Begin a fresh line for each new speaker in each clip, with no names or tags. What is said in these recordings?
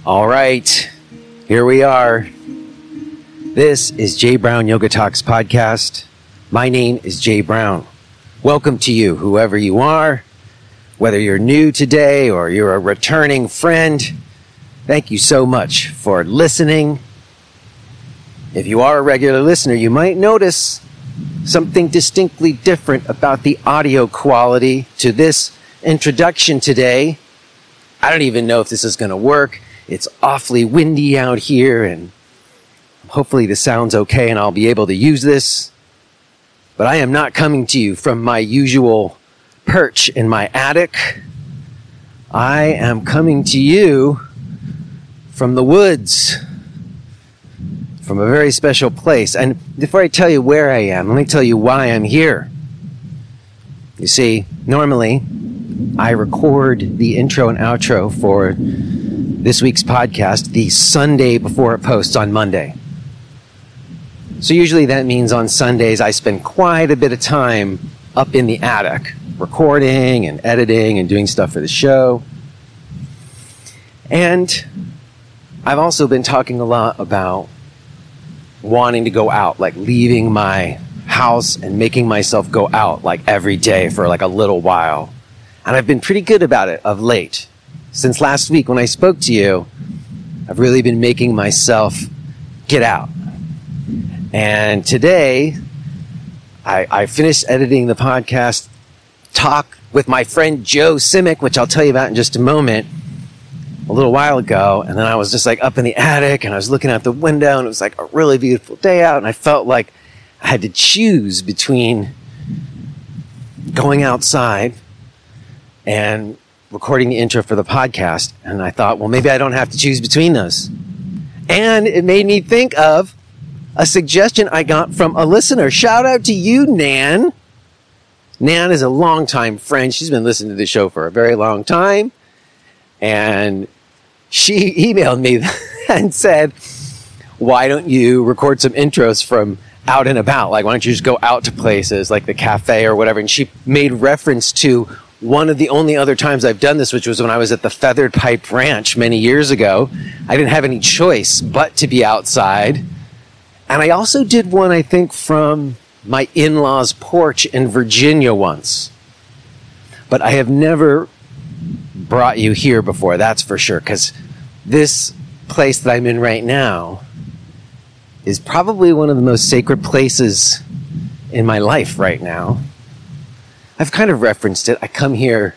All right, here we are. This is Jay Brown Yoga Talks podcast. My name is Jay Brown. Welcome to you, whoever you are, whether you're new today or you're a returning friend. Thank you so much for listening. If you are a regular listener, you might notice something distinctly different about the audio quality to this introduction today. I don't even know if this is going to work. It's awfully windy out here, and hopefully the sound's okay and I'll be able to use this. But I am not coming to you from my usual perch in my attic. I am coming to you from the woods, from a very special place. And before I tell you where I am, let me tell you why I'm here. You see, normally I record the intro and outro for this week's podcast the Sunday before it posts on Monday. So usually that means on Sundays I spend quite a bit of time up in the attic, recording and editing and doing stuff for the show. And I've also been talking a lot about wanting to go out, like leaving my house and making myself go out like every day for like a little while. And I've been pretty good about it of late. Since last week when I spoke to you, I've really been making myself get out. And today, I finished editing the podcast talk with my friend Joe Simek, which I'll tell you about in just a moment, a little while ago. And then I was just like up in the attic and I was looking out the window and it was like a really beautiful day out. And I felt like I had to choose between going outside and recording the intro for the podcast. And I thought, well, maybe I don't have to choose between those. And it made me think of a suggestion I got from a listener. Shout out to you, Nan. Nan is a longtime friend. She's been listening to the show for a very long time. And she emailed me and said, why don't you record some intros from out and about? Like, why don't you just go out to places like the cafe or whatever? And she made reference to one of the only other times I've done this, which was when I was at the Feathered Pipe Ranch many years ago. I didn't have any choice but to be outside. And I also did one, I think, from my in-laws' porch in Virginia once. But I have never brought you here before, that's for sure, because this place that I'm in right now is probably one of the most sacred places in my life right now. I've kind of referenced it. I come here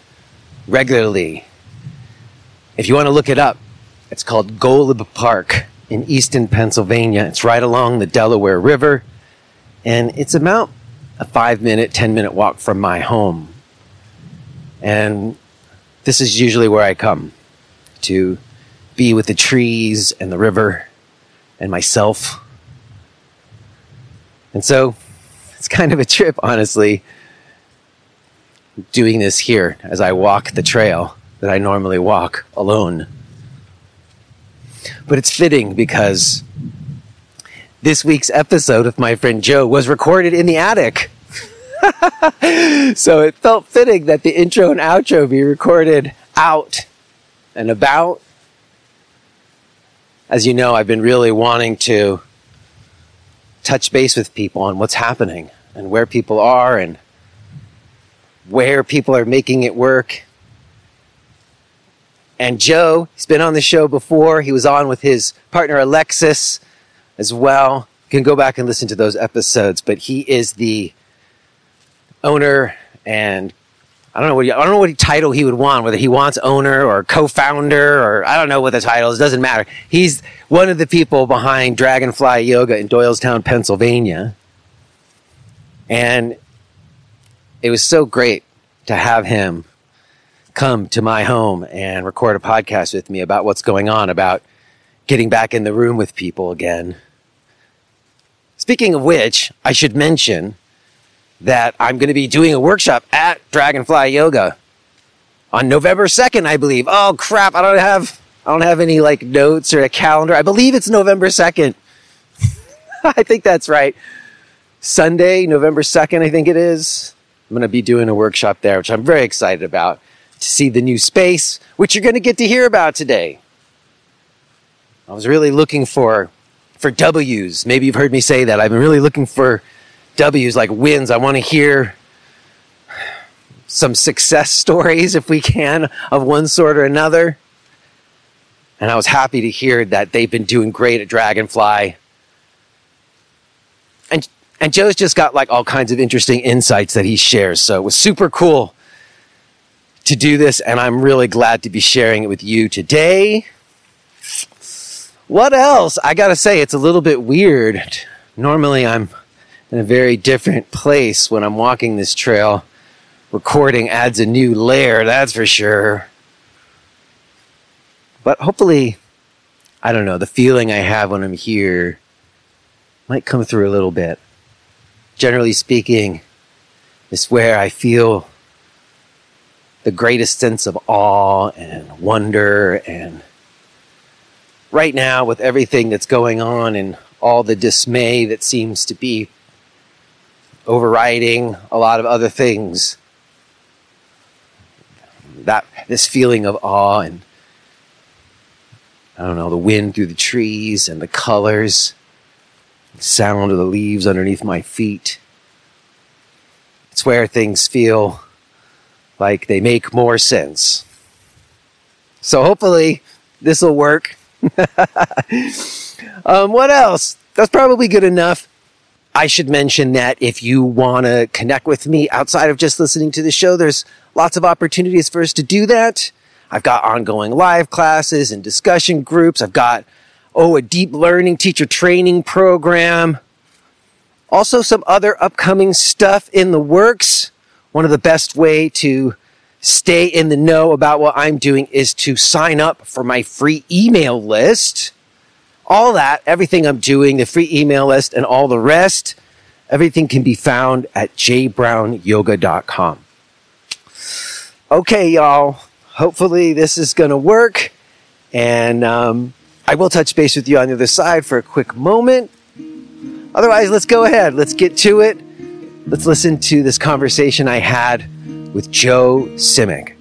regularly. If you want to look it up, it's called Golub Park in Easton, Pennsylvania. It's right along the Delaware River, and it's about a 5-minute, 10-minute walk from my home. And this is usually where I come to be with the trees and the river and myself. And so it's kind of a trip, honestly, doing this here as I walk the trail that I normally walk alone. But it's fitting because this week's episode with my friend Joe was recorded in the attic. So it felt fitting that the intro and outro be recorded out and about. As you know, I've been really wanting to touch base with people on what's happening and where people are and where people are making it work. And Joe, he's been on the show before. He was on with his partner Alexis as well. You can go back and listen to those episodes. But he is the owner and I don't know what title he would want, whether he wants owner or co-founder or I don't know what the title is. It doesn't matter. He's one of the people behind Dragonfly Yoga in Doylestown, Pennsylvania. And it was so great to have him come to my home and record a podcast with me about what's going on, about getting back in the room with people again. Speaking of which, I should mention that I'm going to be doing a workshop at Dragonfly Yoga on November 2nd, I believe. Oh crap, I don't have any like notes or a calendar. I believe it's November 2nd. I think that's right. Sunday, November 2nd, I think it is. I'm going to be doing a workshop there, which I'm very excited about, to see the new space, which you're going to get to hear about today. I was really looking for W's. Maybe you've heard me say that. I've been really looking for W's, like wins. I want to hear some success stories, if we can, of one sort or another. And I was happy to hear that they've been doing great at Dragonfly. And Joe's just got like all kinds of interesting insights that he shares. So it was super cool to do this, and I'm really glad to be sharing it with you today. What else? I gotta say, it's a little bit weird. Normally I'm in a very different place when I'm walking this trail. Recording adds a new layer, that's for sure. But hopefully, I don't know, the feeling I have when I'm here might come through a little bit. Generally speaking, it's where I feel the greatest sense of awe and wonder. And right now, with everything that's going on and all the dismay that seems to be overriding a lot of other things, that this feeling of awe and, I don't know, the wind through the trees and the colors, the sound of the leaves underneath my feet. It's where things feel like they make more sense. So hopefully this will work. What else? That's probably good enough. I should mention that if you want to connect with me outside of just listening to the show, there's lots of opportunities for us to do that. I've got ongoing live classes and discussion groups. I've got, a deep learning teacher training program. Also some other upcoming stuff in the works. One of the best way to stay in the know about what I'm doing is to sign up for my free email list. All that, everything I'm doing, the free email list and all the rest, everything can be found at jbrownyoga.com. Okay, y'all. Hopefully this is going to work. And I will touch base with you on the other side for a quick moment. Otherwise, let's go ahead. Let's get to it. Let's listen to this conversation I had with Joe Simek.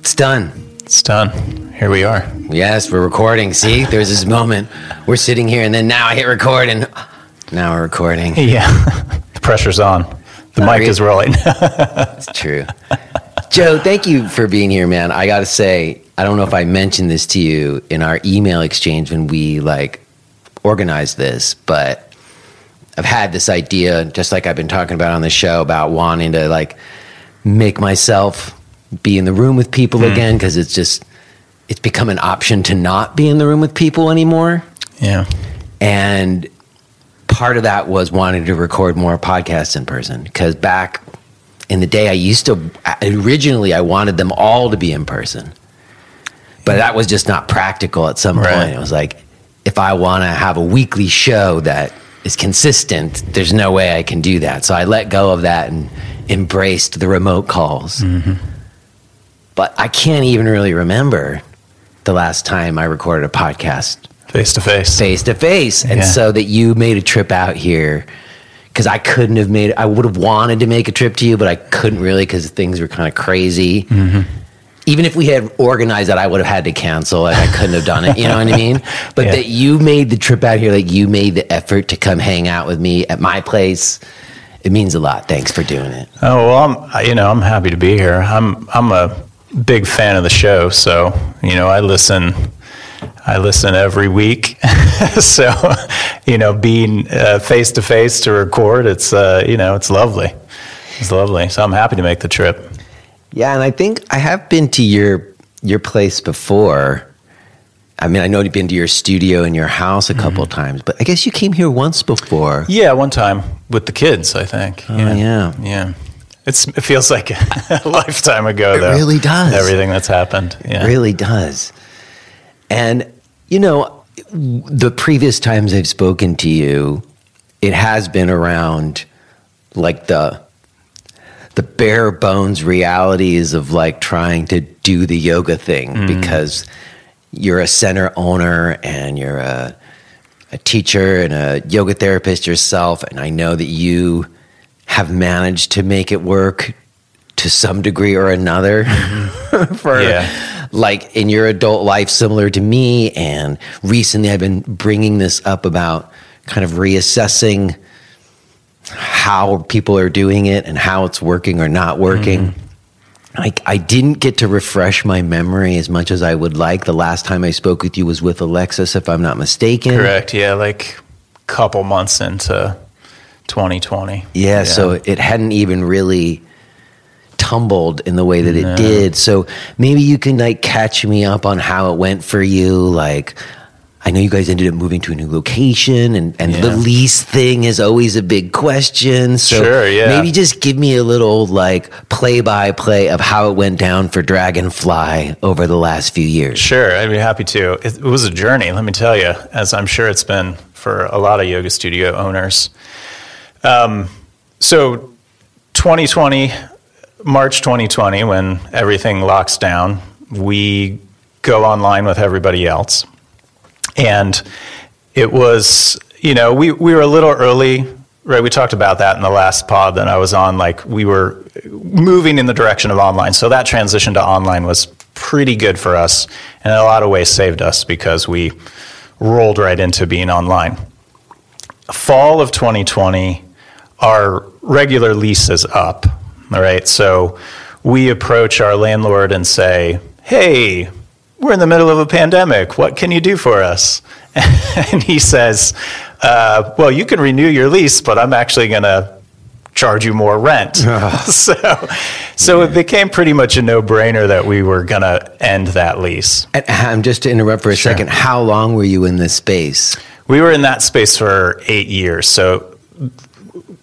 It's done.
It's done. Here we are.
Yes, we're recording. See, there's this moment. We're sitting here, and then now I hit record, and now we're recording.
Yeah. The pressure's on. The mic is rolling.
It's true. Joe, thank you for being here, man. I got to say, I don't know if I mentioned this to you in our email exchange when we organized this, but I've had this idea, just like I've been talking about on the show, about wanting to make myself be in the room with people again, because it's become an option to not be in the room with people anymore.
Yeah.
And part of that was wanting to record more podcasts in person, because back in the day, originally I wanted them all to be in person, but that was just not practical at some point. It was like, if I want to have a weekly show that is consistent, there's no way I can do that. So I let go of that and embraced the remote calls. Mm-hmm. But I can't even really remember the last time I recorded a podcast
face to face.
And so that you made a trip out here, because I couldn't have I would have wanted to make a trip to you, but I couldn't really, because things were kind of crazy. Mm-hmm. Even if we had organized that, I would have had to cancel. I couldn't have done it. You know what I mean? But that you made the trip out here, you made the effort to come hang out with me at my place. It means a lot. Thanks for doing it.
Oh, well, I'm happy to be here. I'm a big fan of the show, so I listen every week. So being face to face to record, it's it's lovely. So I'm happy to make the trip.
Yeah, and I think I have been to your place before. I mean, I know you've been to your studio in your house a couple of times, but I guess you came here once before.
Yeah, one time with the kids, I think.
Oh, yeah.
It feels like a lifetime ago, though.
It really does.
Everything that's happened. Yeah.
It really does. And, the previous times I've spoken to you, it has been around, the bare bones realities of, trying to do the yoga thing, because you're a center owner and you're a teacher and a yoga therapist yourself, and I know that you have managed to make it work to to some degree or another for like in your adult life, similar to me. And recently I've been bringing this up about kind of reassessing how people are doing it and how it's working or not working. I didn't get to refresh my memory as much as I would like. The last time I spoke with you was with Alexis, if I'm not mistaken.
Correct. Yeah, like a couple months into 2020.
Yeah, so it hadn't even really tumbled in the way that it did. So maybe you can like catch me up on how it went for you. Like, I know you guys ended up moving to a new location, and the lease thing is always a big question. So maybe just give me a little like play-by-play of how it went down for Dragonfly over the last few years.
Sure, I'd be happy to. It was a journey, let me tell you, as I'm sure it's been for a lot of yoga studio owners. So 2020, March 2020, when everything locks down, we go online with everybody else. And it was, we were a little early, right? We talked about that in the last pod that I was on. Like, we were moving in the direction of online. So that transition to online was pretty good for us, and in a lot of ways saved us because we rolled right into being online. Fall of 2020, our regular lease is up, all right? So we approach our landlord and say, hey, we're in the middle of a pandemic. What can you do for us? And he says, well, you can renew your lease, but I'm actually going to charge you more rent. So it became pretty much a no-brainer that we were going to end that lease.
And just to interrupt for a second, how long were you in this space?
We were in that space for 8 years. So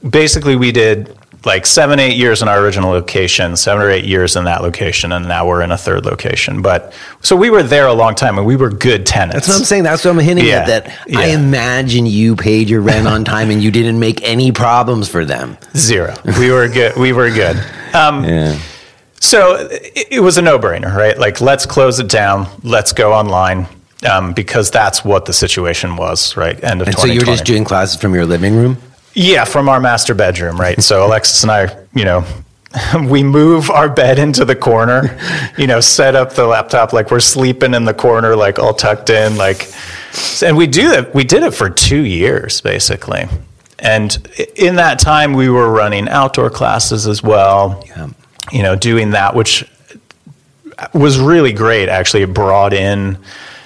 basically we did like 7, 8 years in our original location, 7 or 8 years in that location, and now we're in a third location. But so we were there a long time, and we were good tenants.
That's what I'm saying. That's what I'm hinting at. That I imagine you paid your rent on time, and you didn't make any problems for them.
Zero. We were good. We were good. So it was a no-brainer, right? Like, let's close it down. Let's go online, because that's what the situation was, right? End of 2020.
So you were just doing classes from your living room?
Yeah, from our master bedroom, right? So Alexis and I, we move our bed into the corner, set up the laptop like we're sleeping in the corner, like all tucked in, like, and we did it for 2 years, basically. And in that time, we were running outdoor classes as well, doing that, which was really great. Actually, it brought in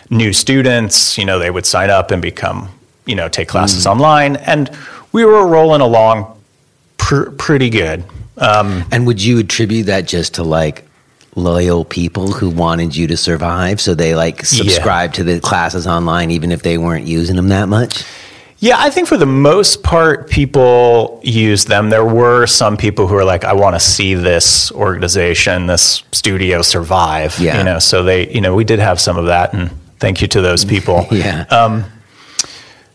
new students. They would sign up and become, take classes online, and we were rolling along pretty good.
And would you attribute that just to like loyal people who wanted you to survive? So they like subscribed to the classes online, even if they weren't using them that much?
Yeah, I think for the most part, people used them. There were some people who were like, I want to see this organization, this studio survive. So they, we did have some of that, and thank you to those people.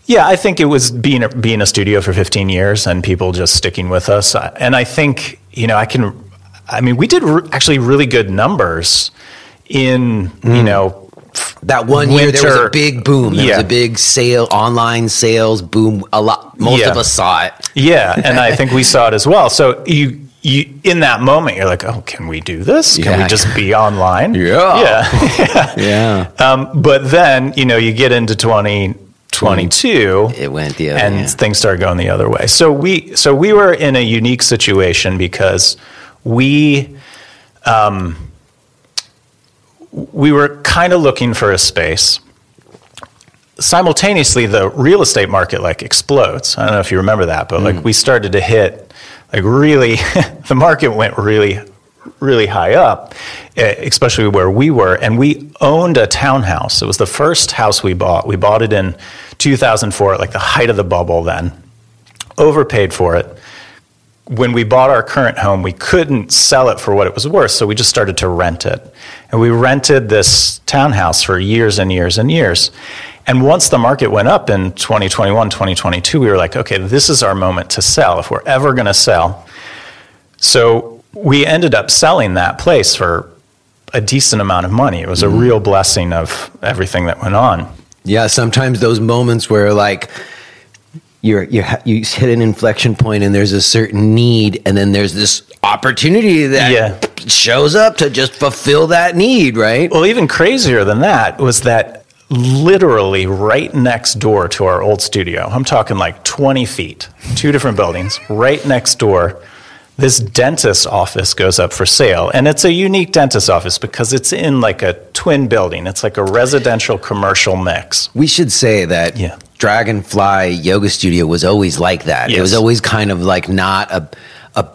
Yeah, I think it was being a studio for 15 years and people just sticking with us. And I think, we did actually really good numbers in,
that one
winter.
Year there was a big boom. There was a big online sales boom. Most of us saw it.
Yeah, and I think we saw it as well. So you in that moment, you're like, oh, can we do this? Can we just be online? But then, you get into 2022,
it went the other way,
and things started going the other way. So we were in a unique situation because we were kind of looking for a space. Simultaneously, the real estate market like explodes. I don't know if you remember that, but like we started to hit like really, the market went really, really high up, especially where we were. And we owned a townhouse. It was the first house we bought. We bought it in 2004 at like the height of the bubble then. Overpaid for it. When we bought our current home, we couldn't sell it for what it was worth, so we just started to rent it. And we rented this townhouse for years and years and years. And once the market went up in 2021, 2022, we were like, okay, this is our moment to sell if we're ever going to sell. So we ended up selling that place for a decent amount of money. It was a real blessing of everything that went on.
Yeah, sometimes those moments where like you hit an inflection point and there's a certain need, and then there's this opportunity that shows up to just fulfill that need, right?
Well, even crazier than that was that literally right next door to our old studio, I'm talking like 20 feet, 2 different buildings, right next door, this dentist's office goes up for sale. And it's a unique dentist's office because it's in like a twin building. It's like a residential commercial mix.
We should say that Dragonfly Yoga Studio was always like that. Yes. It was always kind of like not a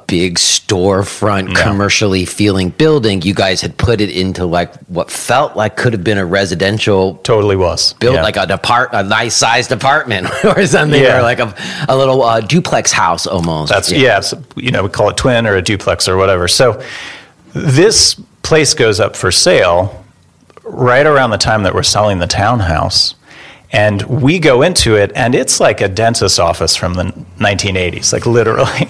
big storefront, commercially feeling building. You guys had put it into like what felt like could have been a residential.
Totally was.
Built like a nice sized apartment or something, or like a little duplex house almost.
That's, we call it twin or a duplex or whatever. So this place goes up for sale right around the time that we're selling the townhouse. And we go into it, and it's like a dentist's office from the 1980s, like literally.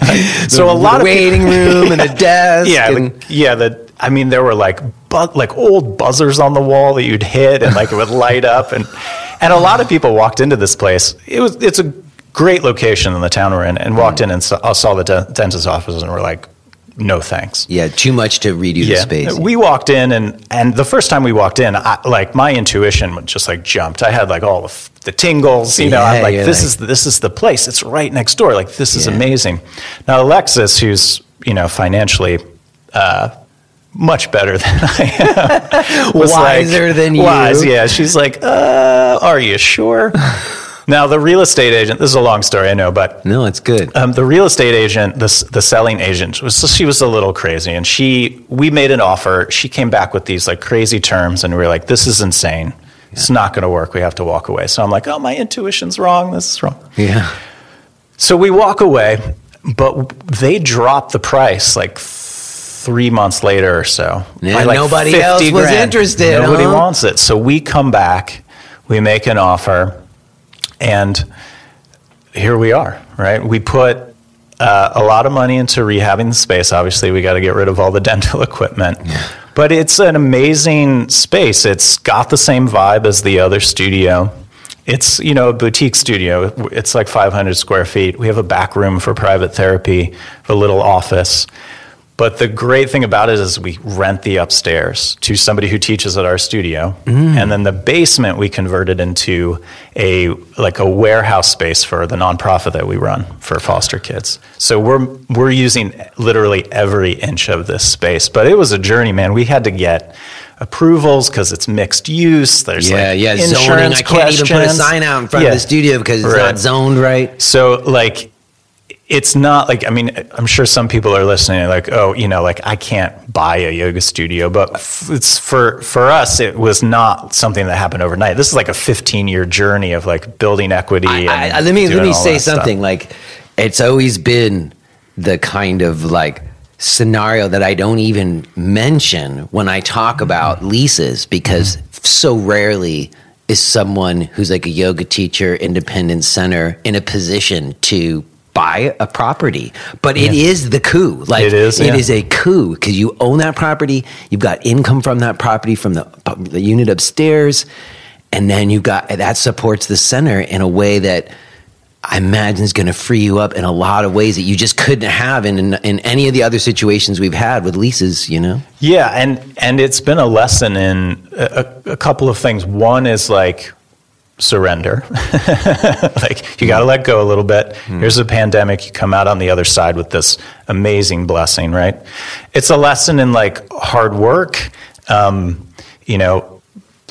So a lot of
waiting room and a desk.
There were like old buzzers on the wall that you'd hit, and like it would light up, and a lot of people walked into this place. It's a great location in the town we're in, and walked in and saw the dentist's office, and were like, no thanks.
Yeah, too much to redo the space.
We walked in, and the first time we walked in, my intuition just like jumped. I had like all the tingles, I'm like, this is the place. It's right next door. Like, this is amazing. Now, Alexis, who's, financially much better than I am.
Wiser than you.
Wise, yeah. She's like, are you sure? Now, the real estate agent, this is a long story, I know, but...
No, it's good.
The real estate agent, the selling agent, she was a little crazy, and we made an offer. She came back with these like crazy terms, and we were like, this is insane. It's not going to work. We have to walk away. So I'm like, oh, my intuition's wrong. This is wrong.
Yeah.
So we walk away, but they dropped the price like 3 months later or so.
Yeah, like nobody else was interested.
Nobody wants it. So we come back, we make an offer, and here we are, right? We put a lot of money into rehabbing the space. Obviously, we got to get rid of all the dental equipment. Yeah. But it's an amazing space. It's got the same vibe as the other studio. It's, a boutique studio. It's like 500 square feet. We have a back room for private therapy, a little office. But the great thing about it is we rent the upstairs to somebody who teaches at our studio. And then the basement we converted into a warehouse space for the nonprofit that we run for foster kids. So we're using literally every inch of this space. But it was a journey, man. We had to get approvals because it's mixed use. There's
insurance
zoning.
I can't even put a sign out in front of the studio because it's not zoned right.
So it's not like, I'm sure some people are listening like, I can't buy a yoga studio, but it's for us, it was not something that happened overnight. This is like a 15-year journey of like building equity.
Let me say something. Like, it's always been the kind of like scenario that I don't even mention when I talk about leases, because so rarely is someone who's like a yoga teacher, independent center in a position to buy a property. But it is the coup. Like, it is a coup because you own that property. You've got income from that property from the unit upstairs, and then you got that supports the center in a way that I imagine is going to free you up in a lot of ways that you just couldn't have in any of the other situations we've had with leases.
Yeah, and it's been a lesson in a couple of things. One is like surrender. Like, you got to let go a little bit. Here's a pandemic. You come out on the other side with this amazing blessing, right? It's a lesson in like hard work.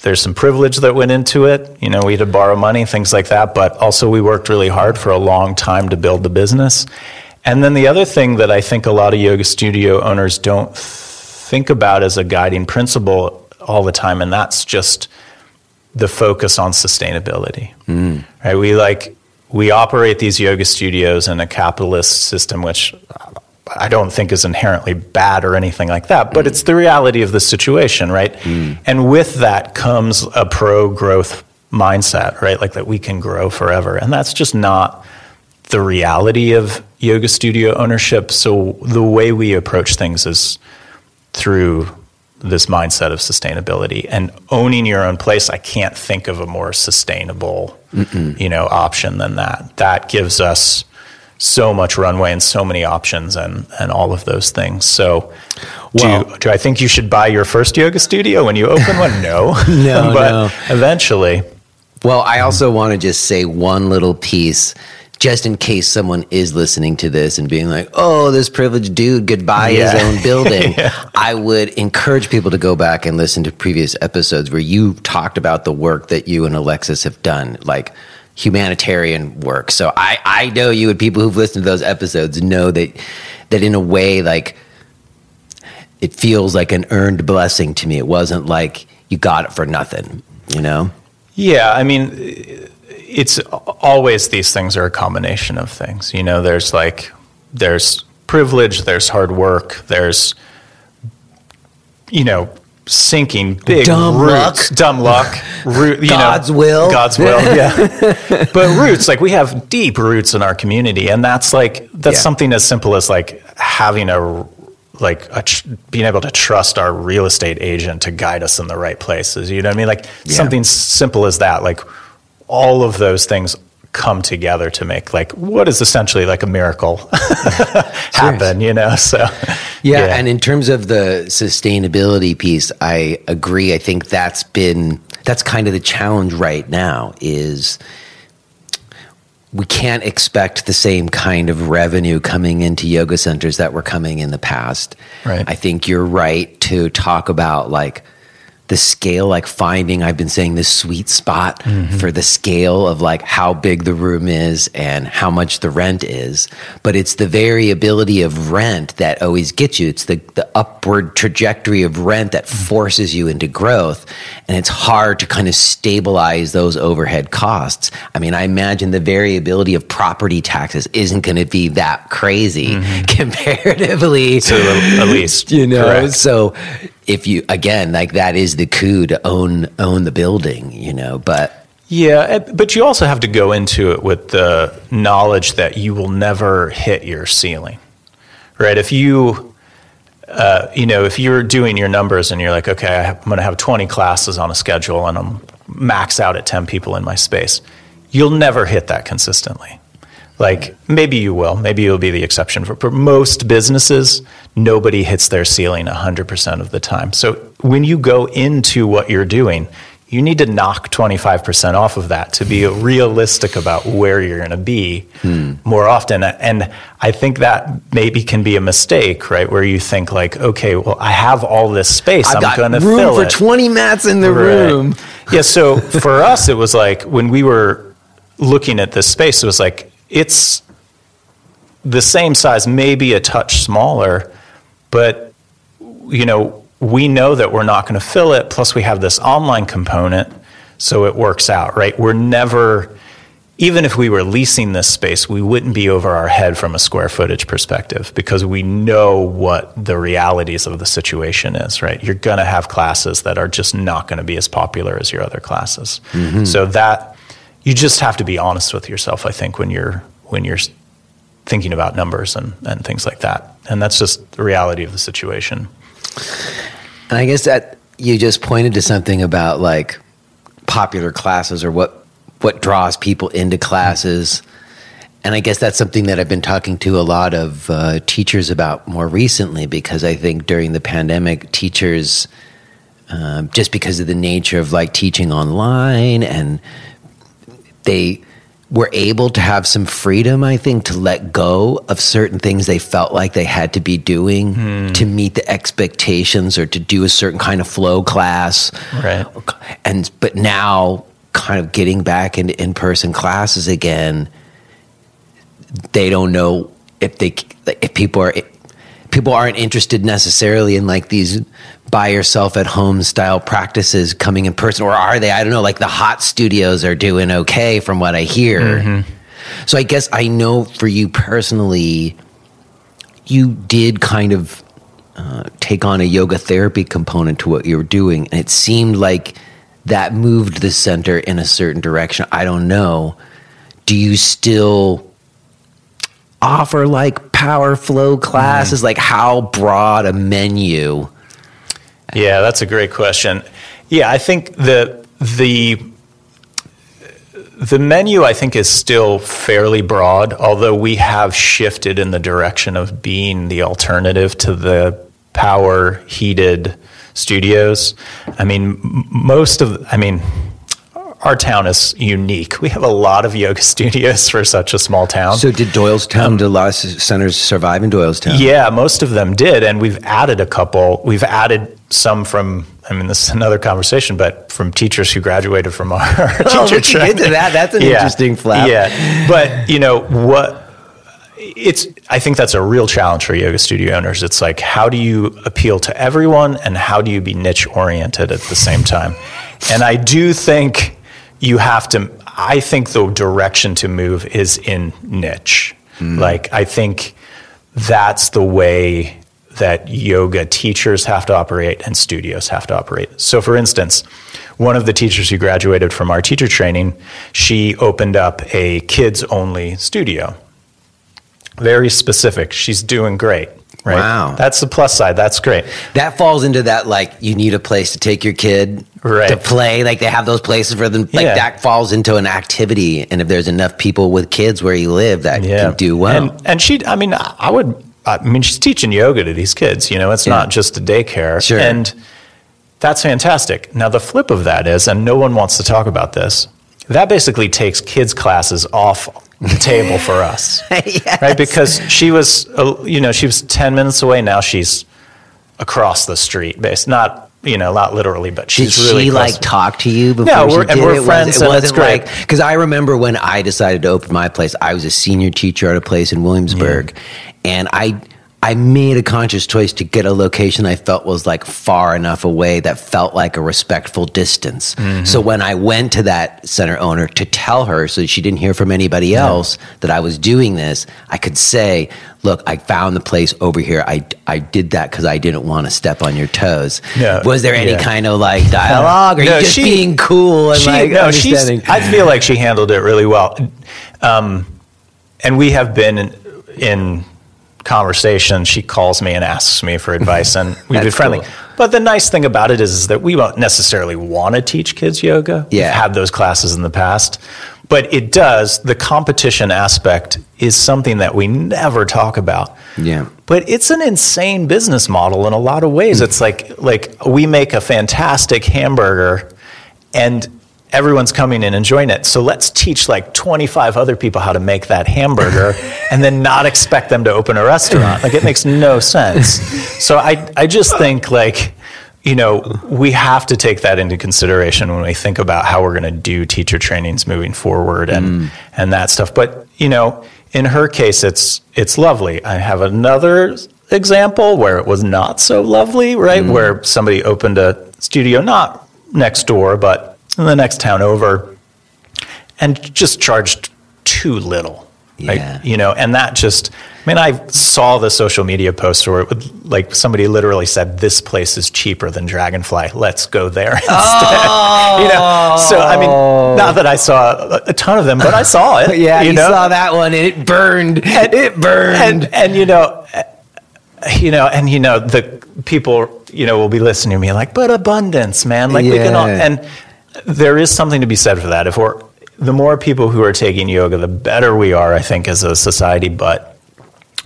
There's some privilege that went into it. We had to borrow money, things like that. But also we worked really hard for a long time to build the business. And then the other thing that I think a lot of yoga studio owners don't think about as a guiding principle all the time, and that's just the focus on sustainability. Right? We operate these yoga studios in a capitalist system, which I don't think is inherently bad or anything like that, but it's the reality of the situation, right? And with that comes a pro-growth mindset, right? Like that we can grow forever. And that's just not the reality of yoga studio ownership. So the way we approach things is through this mindset of sustainability and owning your own place. I can't think of a more sustainable, option than that. That gives us so much runway and so many options and all of those things. So do I think you should buy your first yoga studio when you open one? No.
No,
but
no.
Eventually.
Well, I also want to just say one little piece, just in case someone is listening to this and being like, oh, this privileged dude could buy his own building. I would encourage people to go back and listen to previous episodes where you talked about the work that you and Alexis have done, like humanitarian work. So I know you and people who've listened to those episodes know that in a way, like, it feels like an earned blessing to me. It wasn't like you got it for nothing, Yeah,
I mean, it's always, these things are a combination of things. There's privilege, there's hard work, there's, sinking big roots. Dumb luck.
God's will.
God's will, yeah. But roots, we have deep roots in our community, and that's something as simple as having being able to trust our real estate agent to guide us in the right places. You know what I mean? Something simple as that. All of those things come together to make what is essentially a miracle happen, So
yeah, and in terms of the sustainability piece, I agree. I think that's kind of the challenge right now is we can't expect the same kind of revenue coming into yoga centers that were coming in the past.
Right.
I think you're right to talk about the scale, finding, I've been saying, this sweet spot for the scale of how big the room is and how much the rent is. But it's the variability of rent that always gets you. It's the upward trajectory of rent that forces you into growth. And it's hard to kind of stabilize those overhead costs. I mean, I imagine the variability of property taxes isn't going to be that crazy comparatively.
To at least, Correct.
So if you, again, that is the coup to own the building, but.
Yeah, but you also have to go into it with the knowledge that you will never hit your ceiling, right? If you, if you're doing your numbers and you're like, okay, I'm going to have 20 classes on a schedule and I'm max out at 10 people in my space, you'll never hit that consistently. Maybe you will. Maybe you'll be the exception. For most businesses, nobody hits their ceiling 100% of the time. So when you go into what you're doing, you need to knock 25% off of that to be realistic about where you're going to be more often. And I think that maybe can be a mistake, right? Where you think okay, well, I have all this space. I'm going to fill it.
I've got room for 20 mats in the room.
Yeah, so for us, it was when we were looking at this space, it was it's the same size, maybe a touch smaller, but, we know that we're not going to fill it. Plus we have this online component, so it works out, right? We're never, even if we were leasing this space, we wouldn't be over our head from a square footage perspective because we know what the realities of the situation is, right? You're going to have classes that are just not going to be as popular as your other classes. So that, you just have to be honest with yourself, I think, when you're thinking about numbers and things like that. And that's just the reality of the situation.
And I guess that you just pointed to something about popular classes or what draws people into classes. And I guess that's something that I've been talking to a lot of teachers about more recently, because I think during the pandemic, teachers, just because of the nature of teaching online, and they were able to have some freedom, I think, to let go of certain things they felt like they had to be doing to meet the expectations or to do a certain kind of flow class.
Right.
But now kind of getting back into in-person classes again, they don't know if people aren't interested necessarily in these by yourself at home style practices coming in person, or are they? I don't know, the hot studios are doing okay from what I hear. So I guess I know for you personally, you did kind of take on a yoga therapy component to what you were doing, and it seemed like that moved the center in a certain direction. I don't know. Do you still offer power flow classes? How broad a menu?
Yeah, that's a great question. Yeah, I think the menu, I think, is still fairly broad, although we have shifted in the direction of being the alternative to the power heated studios. I mean, our town is unique. We have a lot of yoga studios for such a small town.
So did Doylestown, did a lot of centers survive in Doylestown?
Yeah, most of them did. And we've added a couple. We've added some from, this is another conversation, but from teachers who graduated from our teacher training.
Get to that. That's an interesting flap.
Yeah. But I think that's a real challenge for yoga studio owners. It's like, how do you appeal to everyone and how do you be niche oriented at the same time? And I do think I think the direction to move is in niche. Like, I think that's the way that yoga teachers have to operate and studios have to operate. So for instance, one of the teachers who graduated from our teacher training, she opened up a kids only studio. Very specific. She's doing great. Right?
Wow.
That's the plus side. That's great.
That falls into that, like, you need a place to take your kid to play. Like, they have those places for them. Like, that falls into an activity. And if there's enough people with kids where you live that can do well.
And she, she's teaching yoga to these kids. It's not just a daycare.
Sure.
And that's fantastic. Now, the flip of that is, and no one wants to talk about this, that basically takes kids' classes off the table for us,
yes.
Right? Because she was 10 minutes away. Now she's across the street, not literally, but she's really. Did she
talk to you before?
No, we're friends.
It wasn't great. Because I remember when I decided to open my place, I was a senior teacher at a place in Williamsburg, and I made a conscious choice to get a location I felt was like far enough away that felt like a respectful distance. Mm-hmm. So when I went to that center owner to tell her so that she didn't hear from anybody else that I was doing this, I could say, look, I found the place over here. I did that because I didn't want to step on your toes. No, was there any kind of like dialogue? Or you just being cool and understanding?
I feel like she handled it really well. And we have been in conversation. She calls me and asks me for advice, and we've been friendly. Cool. But the nice thing about it is that we won't necessarily want to teach kids yoga. We've had those classes in the past. But it does, the competition aspect is something that we never talk about.
Yeah.
But it's an insane business model in a lot of ways. It's like we make a fantastic hamburger and everyone's coming in and enjoying it. So let's teach like 25 other people how to make that hamburger and then not expect them to open a restaurant. Like, it makes no sense. So I just think we have to take that into consideration when we think about how we're going to do teacher trainings moving forward and that stuff. But, in her case, it's lovely. I have another example where it was not so lovely, right? Where somebody opened a studio, not next door, but in the next town over, and just charged too little.
Yeah.
And that just, I saw the social media post where it would, somebody literally said, this place is cheaper than Dragonfly. Let's go there instead. Oh. So, not that I saw a ton of them, but I saw it.
Yeah, you saw that one and it burned. It burned.
And the people, will be listening to me like, but abundance, man. We can all, and there is something to be said for that. The more people who are taking yoga, the better we are, I think, as a society. But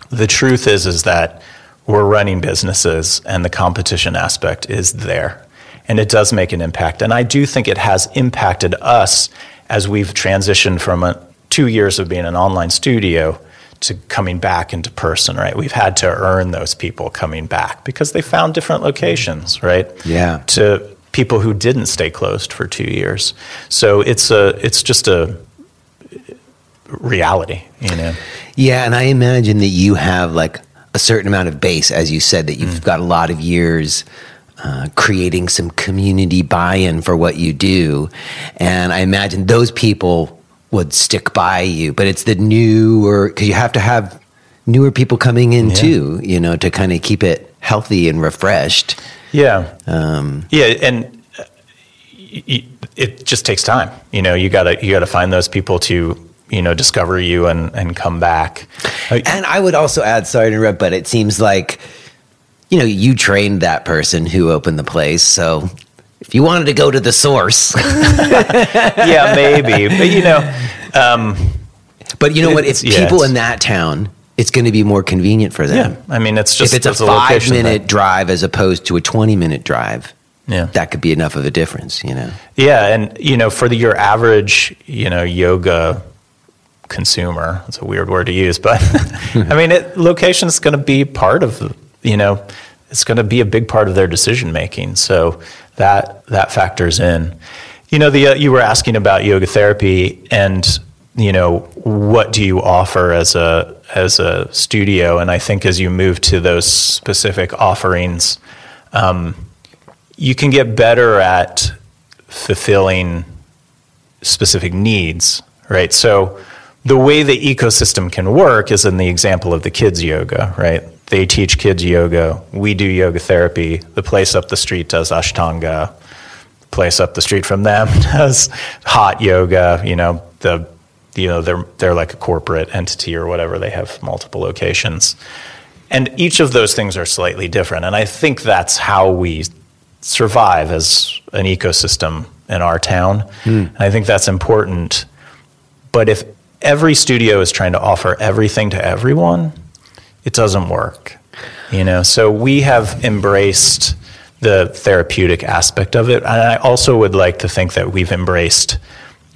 the truth is that we're running businesses and the competition aspect is there. And it does make an impact. And I do think it has impacted us as we've transitioned from 2 years of being an online studio to coming back into person, right? We've had to earn those people coming back because they found different locations, right?
Yeah.
To people who didn't stay closed for 2 years. So it's just a reality,
Yeah, and I imagine that you have like a certain amount of base, as you said, that you've got a lot of years creating some community buy-in for what you do. And I imagine those people would stick by you, but it's the newer, because you have to have newer people coming in too, to kind of keep it healthy and refreshed.
Yeah. And it just takes time. You gotta find those people to, discover you and come back.
And I would also add, sorry to interrupt, but it seems like you trained that person who opened the place, so if you wanted to go to the source.
Yeah, maybe. But,
what? If people in that town, it's going to be more convenient for them.
Yeah, I mean, it's just...
If it's a 5-minute drive as opposed to a 20-minute drive, that could be enough of a difference,
Yeah, and, for your average, yoga consumer, it's a weird word to use, but, I mean, location is going to be part of, it's going to be a big part of their decision-making, so that factors in. You were asking about yoga therapy and... what do you offer as a studio? And I think as you move to those specific offerings, you can get better at fulfilling specific needs, right? So the way the ecosystem can work is in the example of the kids yoga, right? They teach kids yoga. We do yoga therapy. The place up the street does Ashtanga. The place up the street from them does hot yoga, they're like a corporate entity or whatever. They have multiple locations. And each of those things are slightly different. And I think that's how we survive as an ecosystem in our town. And I think that's important. But if every studio is trying to offer everything to everyone, it doesn't work. So we have embraced the therapeutic aspect of it. And I also would like to think that we've embraced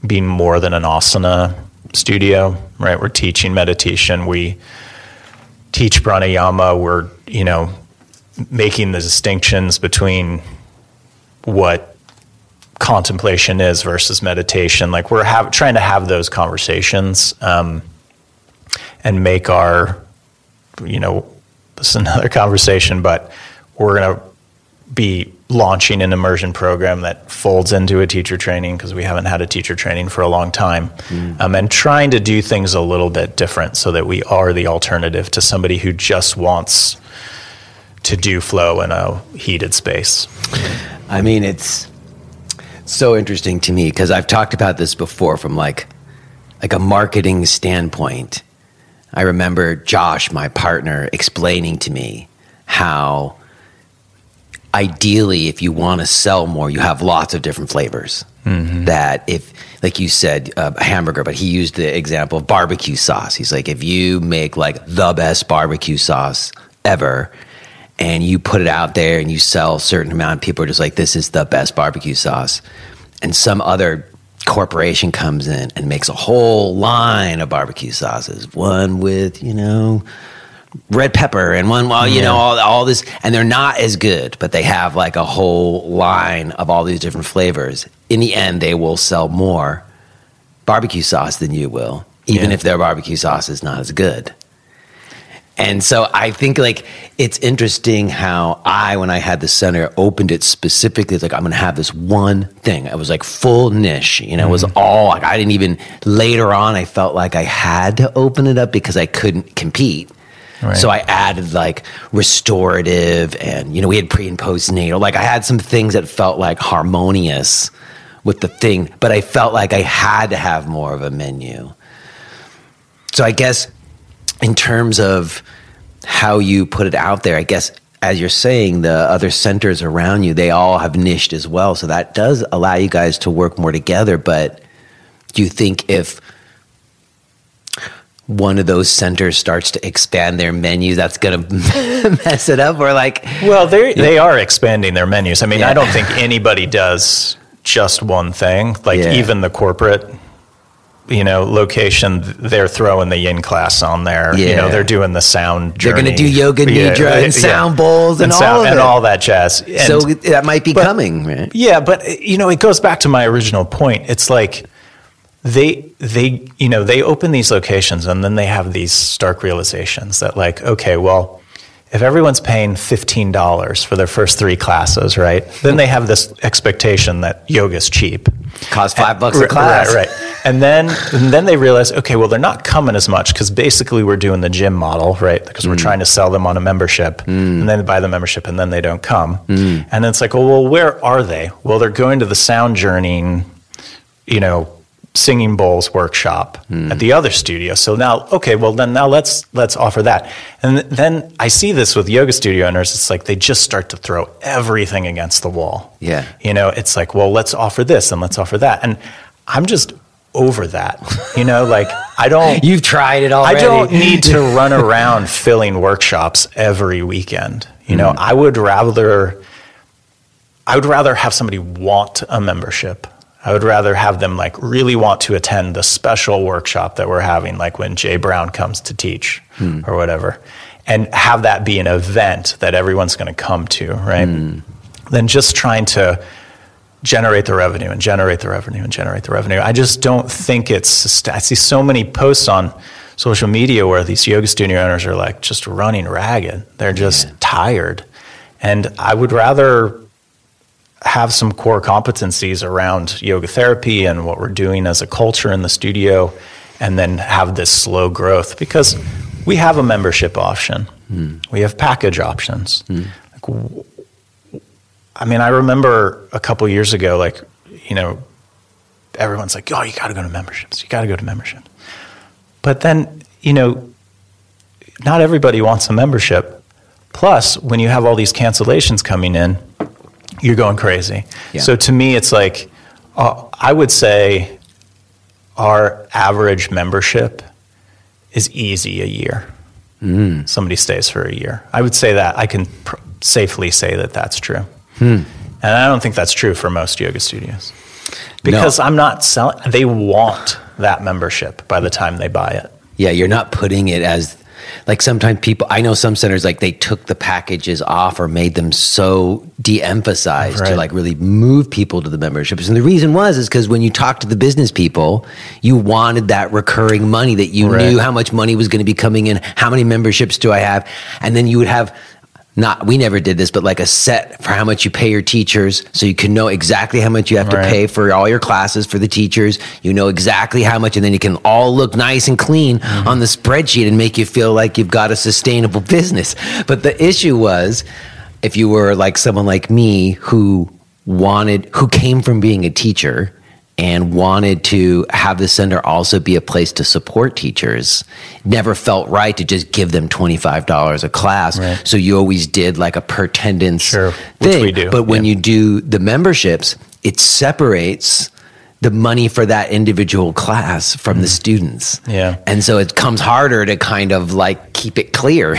being more than an asana studio, right? We're teaching meditation. We teach pranayama. We're, making the distinctions between what contemplation is versus meditation. Like we're trying to have those conversations and make our, this is another conversation, but we're going to be launching an immersion program that folds into a teacher training because we haven't had a teacher training for a long time, and trying to do things a little bit different so that we are the alternative to somebody who just wants to do flow in a heated space.
I mean, it's so interesting to me because I've talked about this before from like a marketing standpoint. I remember Josh, my partner, explaining to me how ideally, if you want to sell more, you have lots of different flavors. That if, like you said, a hamburger, but he used the example of barbecue sauce. He's like, if you make like the best barbecue sauce ever and you put it out there and you sell a certain amount, people are just like, this is the best barbecue sauce. And some other corporation comes in and makes a whole line of barbecue sauces, one with, red pepper and one, all this, and they're not as good, but they have like a whole line of all these different flavors. In the end, they will sell more barbecue sauce than you will, even if their barbecue sauce is not as good. And so I think like it's interesting how when I had the center, opened it specifically, it's like, I'm going to have this one thing. It was like full niche, it was all like, I didn't even, later on, I felt like I had to open it up because I couldn't compete. Right. So I added like restorative and, we had pre and postnatal. Like I had some things that felt like harmonious with the thing, but I felt like I had to have more of a menu. So I guess in terms of how you put it out there, I guess, as you're saying, the other centers around you, they all have niched as well. So that does allow you guys to work more together. But do you think if one of those centers starts to expand their menu, that's going to mess it up? Or like,
well, they are expanding their menus. I mean, I don't think anybody does just one thing. Like even the corporate, location, they're throwing the yin class on there. They're doing the sound journey.
They're going to do yoga nidra and sound bowls and all of it.
And all that jazz. And,
so that might be coming, right?
Yeah, but it goes back to my original point. It's like they open these locations and then they have these stark realizations that like, okay, well, if everyone's paying $15 for their first 3 classes, right? Then they have this expectation that yoga's cheap.
Costs $5 a class.
Right. And then they realize, okay, well, they're not coming as much because basically we're doing the gym model, right? Because we're trying to sell them on a membership and then they buy the membership and then they don't come. And then it's like, well, where are they? Well, they're going to the sound journey, singing bowls workshop at the other studio. So now, okay, well then now let's offer that. And then I see this with yoga studio owners. It's like they just start to throw everything against the wall.
Yeah.
You know, it's like, well, let's offer this and let's offer that. And I'm just over that, you know, like I don't.
You've tried it already.
I don't need to run around filling workshops every weekend. You know, I would rather have somebody want a membership. I would rather have them like really want to attend the special workshop that we're having, like when Jay Brown comes to teach or whatever, and have that be an event that everyone's going to come to, right? Than just trying to generate the revenue and generate the revenue and generate the revenue. I just don't think I see so many posts on social media where these yoga studio owners are like just running ragged. They're just tired. And I would rather have some core competencies around yoga therapy and what we're doing as a culture in the studio, and then have this slow growth, because we have a membership option. We have package options. I mean, I remember a couple years ago, like, you know, everyone's like, oh, you got to go to memberships. You got to go to memberships. But then, you know, not everybody wants a membership. Plus, when you have all these cancellations coming in, you're going crazy. Yeah. So to me, it's like, I would say our average membership is easy a year. Somebody stays for a year. I would say that. I can safely say that that's true. And I don't think that's true for most yoga studios. Because I'm not selling. They want that membership by the time they buy it.
Yeah, you're not putting it as, like sometimes people, I know some centers, like they took the packages off or made them so de-emphasized to like really move people to the memberships. And the reason is because when you talk to the business people, you wanted that recurring money, that you knew how much money was going to be coming in, how many memberships do I have? And then you would have, we never did this, but like a set for how much you pay your teachers, so you can know exactly how much you have to pay for all your classes for the teachers. You know exactly how much, and then you can all look nice and clean on the spreadsheet and make you feel like you've got a sustainable business. But the issue was, if you were like someone like me who came from being a teacher and wanted to have the center also be a place to support teachers, never felt right to just give them $25 a class. So you always did like a per attendance thing.
Which we do.
But when you do the memberships, it separates the money for that individual class from the students. And so it comes harder to kind of like keep it clear.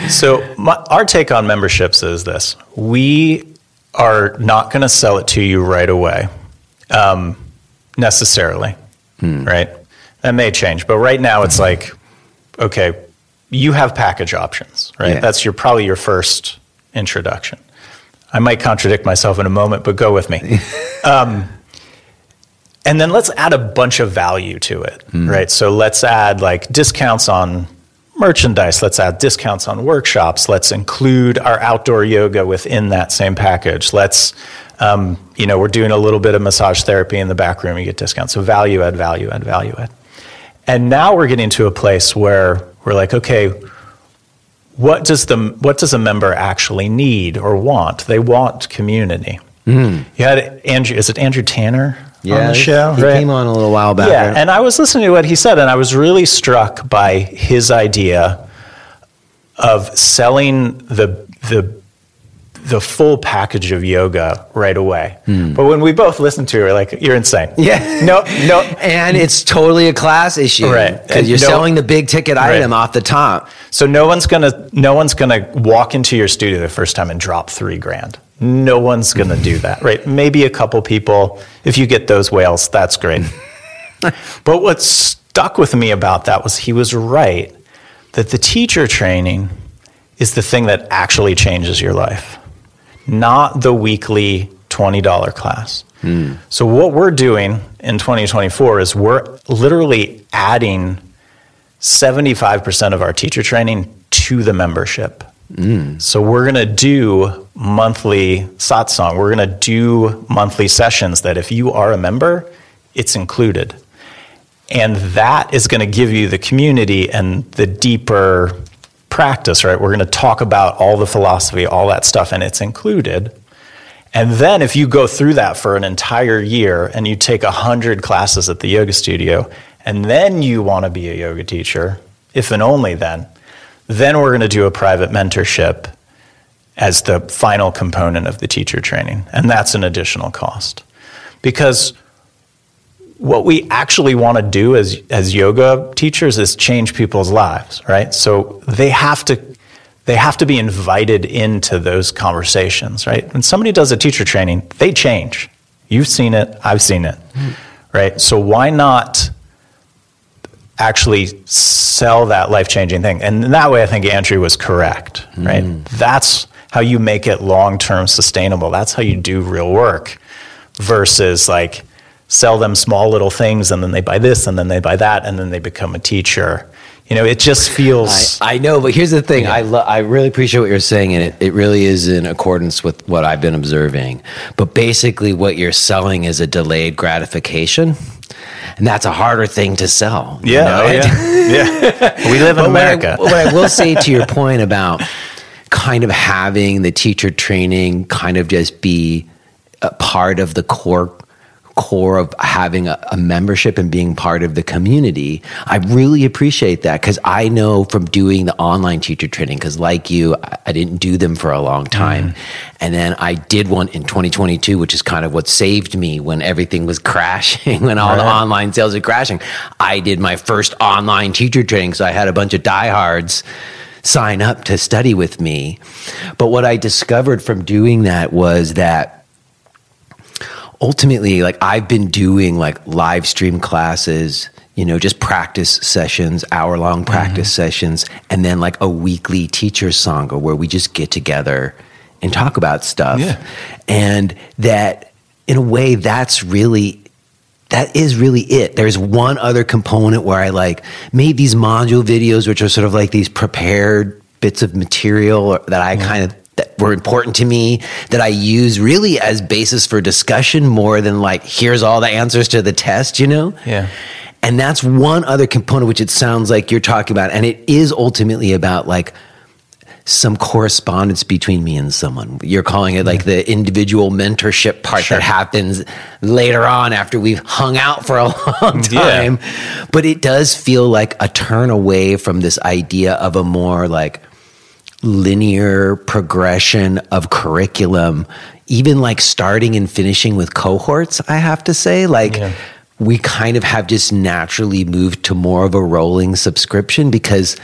So our take on memberships is this. We are not going to sell it to you right away. Necessarily, right? That may change, but right now it's like, okay, you have package options, right? That's probably your first introduction. I might contradict myself in a moment, but go with me. And then let's add a bunch of value to it, right? So let's add like discounts on merchandise. Let's add discounts on workshops. Let's include our outdoor yoga within that same package. Let's, you know, we're doing a little bit of massage therapy in the back room. You get discounts. So value add, value add, value add. And now we're getting to a place where we're like, okay, what does a member actually need or want? They want community. You had Andrew, is it Andrew Tanner on the show?
He came on a little while back.
Yeah, and I was listening to what he said, and I was really struck by his idea of selling the full package of yoga right away. But when we both listened to it, we're like, you're insane. No.
And it's totally a class issue. Right. Because you're selling the big ticket item off the top.
So no one's gonna walk into your studio the first time and drop $3,000. No one's gonna do that, right? Maybe a couple people. If you get those whales, that's great. But what stuck with me about that was he was right, that the teacher training is the thing that actually changes your life, not the weekly $20 class. So what we're doing in 2024 is we're literally adding 75% of our teacher training to the membership. So we're going to do monthly satsang. We're going to do monthly sessions that if you are a member, it's included. And that is going to give you the community and the deeper practice, right? We're going to talk about all the philosophy, all that stuff, and it's included. And then if you go through that for an entire year and you take 100 classes at the yoga studio, and then you want to be a yoga teacher, if and only then we're going to do a private mentorship as the final component of the teacher training. And that's an additional cost. Because what we actually want to do as yoga teachers is change people's lives, right? So they have to be invited into those conversations, right? When somebody does a teacher training, they change. You've seen it, I've seen it, right? So why not actually sell that life-changing thing? And in that way, I think Andrew was correct, right? That's how you make it long-term sustainable. That's how you do real work versus like sell them small little things and then they buy this and then they buy that and then they become a teacher. You know, it just feels...
I know, but here's the thing. Yeah. I really appreciate what you're saying, and it really is in accordance with what I've been observing. But basically what you're selling is a delayed gratification, and that's a harder thing to sell.
Yeah, you know? Yeah. We live in America.
What I will say to your point about kind of having the teacher training kind of just be a part of the core of having a membership and being part of the community, I really appreciate that, because I know from doing the online teacher training, because like you, I didn't do them for a long time. And then I did one in 2022, which is kind of what saved me when everything was crashing, when all the online sales were crashing. I did my first online teacher training, so I had a bunch of diehards sign up to study with me. But what I discovered from doing that was that ultimately, like, I've been doing like live stream classes, you know, just practice sessions, hour-long practice sessions, and then like a weekly teacher sangha where we just get together and talk about stuff. Yeah. And that, in a way, that is really it. There's one other component where I like made these module videos, which are sort of like these prepared bits of material that I kind of, that were important to me, that I use really as basis for discussion more than like, here's all the answers to the test, you know?
Yeah.
And that's one other component, which it sounds like you're talking about. And it is ultimately about like some correspondence between me and someone. You're calling it like the individual mentorship part that happens later on after we've hung out for a long time. Yeah. But it does feel like a turn away from this idea of a more like linear progression of curriculum, even like starting and finishing with cohorts, I have to say. Like, we kind of have just naturally moved to more of a rolling subscription, because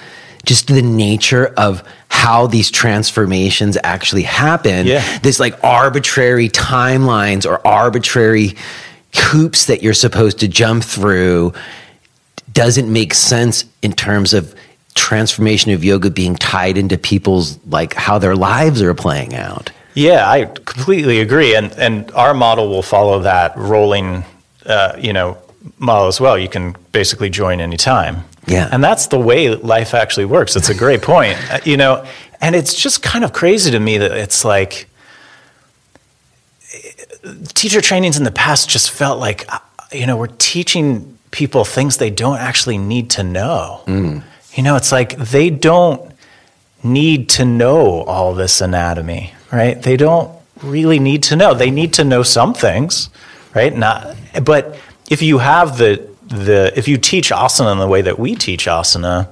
just the nature of how these transformations actually happen, this like arbitrary timelines or arbitrary hoops that you're supposed to jump through doesn't make sense in terms of transformation of yoga being tied into people's, like, how their lives are playing out.
Yeah, I completely agree. And our model will follow that rolling, model as well. You can basically join anytime.
Yeah.
And that's the way life actually works. It's a great point, and it's just kind of crazy to me that it's like teacher trainings in the past just felt like, we're teaching people things they don't actually need to know. It's like they don't need to know all this anatomy, right? They don't really need to know. They need to know some things, right? But if you have if you teach asana in the way that we teach asana,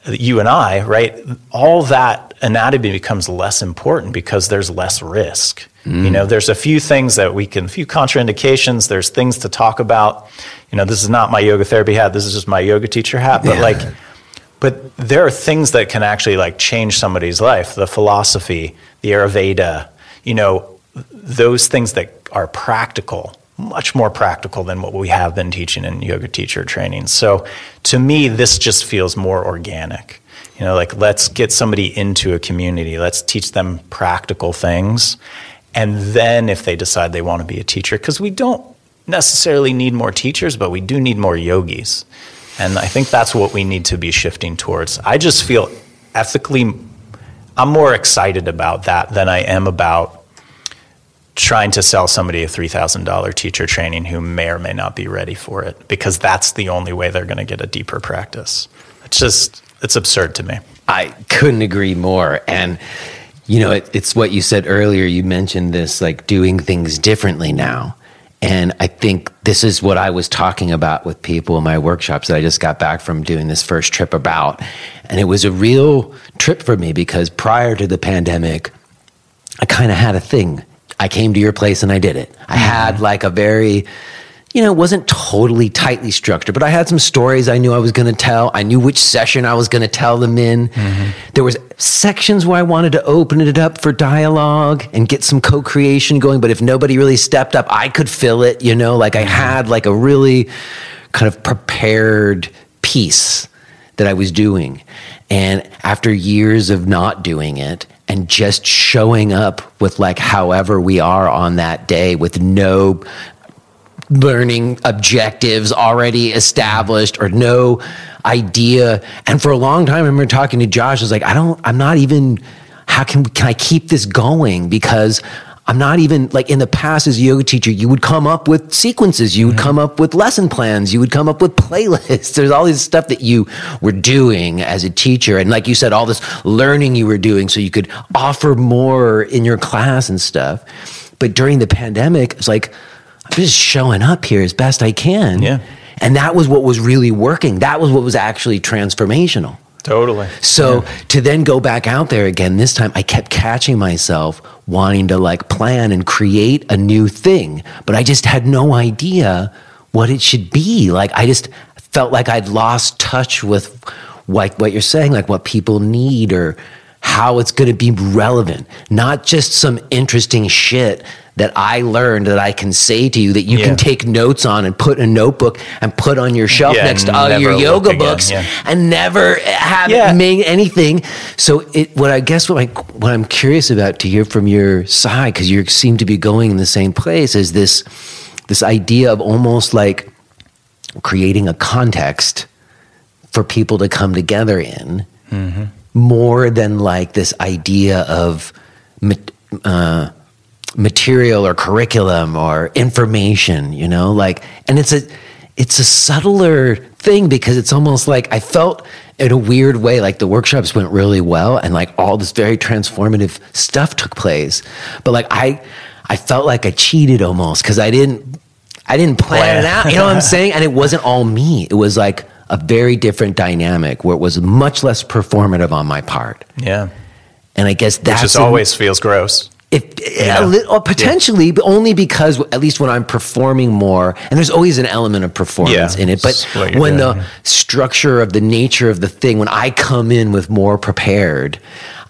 you and I, right, all that anatomy becomes less important because there's less risk. There's a few things that a few contraindications, there's things to talk about. This is not my yoga therapy hat, this is just my yoga teacher hat, but but there are things that can actually like change somebody's life. The philosophy, the Ayurveda, those things that are practical, much more practical than what we have been teaching in yoga teacher training. So to me, this just feels more organic. Like, let's get somebody into a community. Let's teach them practical things. And then if they decide they want to be a teacher, because we don't necessarily need more teachers, but we do need more yogis. And I think that's what we need to be shifting towards. I just feel ethically, I'm more excited about that than I am about trying to sell somebody a $3,000 teacher training who may or may not be ready for it, because that's the only way they're going to get a deeper practice. It's absurd to me.
I couldn't agree more. And It's what you said earlier. You mentioned this, like doing things differently now. And I think this is what I was talking about with people in my workshops that I just got back from doing this first trip about. And it was a real trip for me because prior to the pandemic, I kind of had a thing. I came to your place and I did it. I had like a very, it wasn't totally tightly structured, but I had some stories I knew I was going to tell. I knew which session I was going to tell them in. There was sections where I wanted to open it up for dialogue and get some co-creation going. But if nobody really stepped up, I could fill it, like I had like a really kind of prepared piece that I was doing. And after years of not doing it and just showing up with like however we are on that day with no learning objectives already established or no idea. And for a long time, I remember talking to Josh, I was like, I'm not even, how can I keep this going? Because I'm not even, like in the past as a yoga teacher, you would come up with sequences, you would come up with lesson plans, you would come up with playlists. There's all this stuff that you were doing as a teacher. And like you said, all this learning you were doing so you could offer more in your class and stuff. But during the pandemic, it's like, I'm just showing up here as best I can.
Yeah.
And that was what was really working. That was what was actually transformational.
Totally.
So to then go back out there again, this time I kept catching myself wanting to like plan and create a new thing, but I just had no idea what it should be. Like I just felt like I'd lost touch with like what you're saying, like what people need or how it's going to be relevant, not just some interesting shit that I learned that I can say to you that you can take notes on and put in a notebook and put on your shelf next to all your yoga books and never have made anything. So what I'm curious about to hear from your side, because you seem to be going in the same place, is this idea of almost like creating a context for people to come together in, more than like this idea of material or curriculum or information, and it's a subtler thing because it's almost like I felt in a weird way like the workshops went really well and like all this very transformative stuff took place, but like I felt like I cheated almost because I didn't plan it out, you know what I'm saying? And it wasn't all me. It was like a very different dynamic where it was much less performative on my part. Yeah. And I guess that's...
Which just always feels gross.
Potentially, but only because at least when I'm performing more, and there's always an element of performance in it, but when the structure of the nature of the thing, when I come in with more prepared,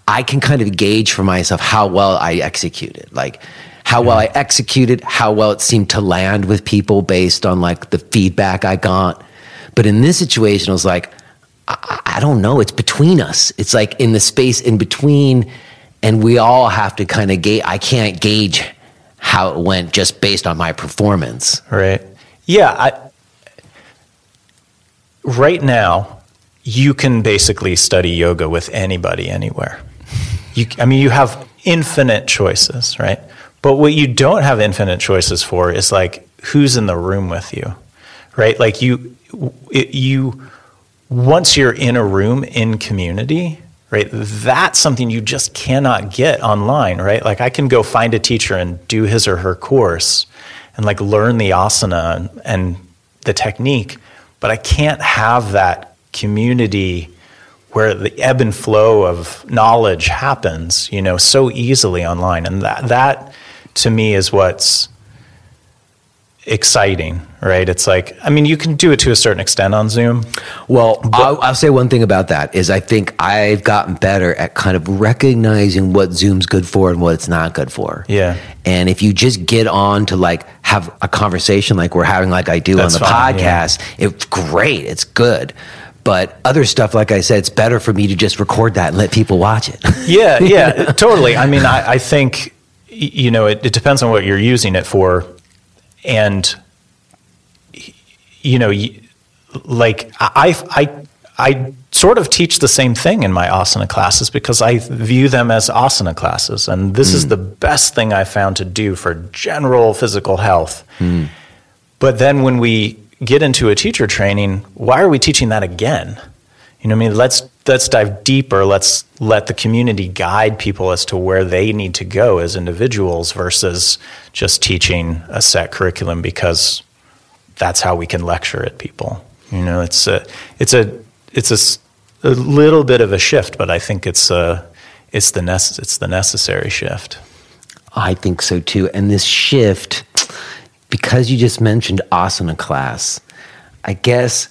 I can kind of gauge for myself how well I executed. Like how well I executed, how well it seemed to land with people based on like the feedback I got. But in this situation, I was like, I don't know. It's between us. It's like in the space in between, and we all have to kind of gauge. I can't gauge how it went just based on my performance.
Right. Yeah. Right now, you can basically study yoga with anybody, anywhere. You have infinite choices, right? But what you don't have infinite choices for is like who's in the room with you, right? Like you once you're in a room in community, right, that's something you just cannot get online, right? Like I can go find a teacher and do his or her course and like learn the asana and the technique, but I can't have that community where the ebb and flow of knowledge happens, so easily online. And that to me is what's exciting, right? It's like, you can do it to a certain extent on Zoom.
Well, I'll say one thing about that is I think I've gotten better at kind of recognizing what Zoom's good for and what it's not good for. Yeah. And if you just get on to like have a conversation like we're having, like I do on the podcast, it's great. It's good. But other stuff, like I said, it's better for me to just record that and let people watch it.
Yeah, totally. I think, it depends on what you're using it for. And, like I sort of teach the same thing in my asana classes because I view them as asana classes. And this is the best thing I found to do for general physical health. But then when we get into a teacher training, why are we teaching that again? You know what I mean? Let's dive deeper. Let's let the community guide people as to where they need to go as individuals versus just teaching a set curriculum because that's how we can lecture at people. You know, it's a little bit of a shift, but I think it's the necessary shift.
I think so too. And this shift, because you just mentioned asana class, I guess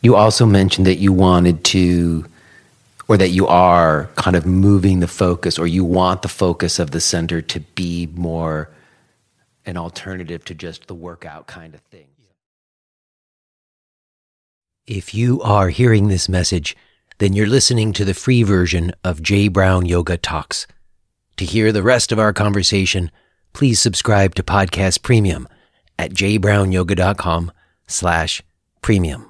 you also mentioned that you wanted to, or that you are kind of moving the focus, or you want the focus of the center to be more an alternative to just the workout kind of thing. If you are hearing this message, then you're listening to the free version of J. Brown Yoga Talks. To hear the rest of our conversation, please subscribe to Podcast Premium at jbrownyoga.com/premium.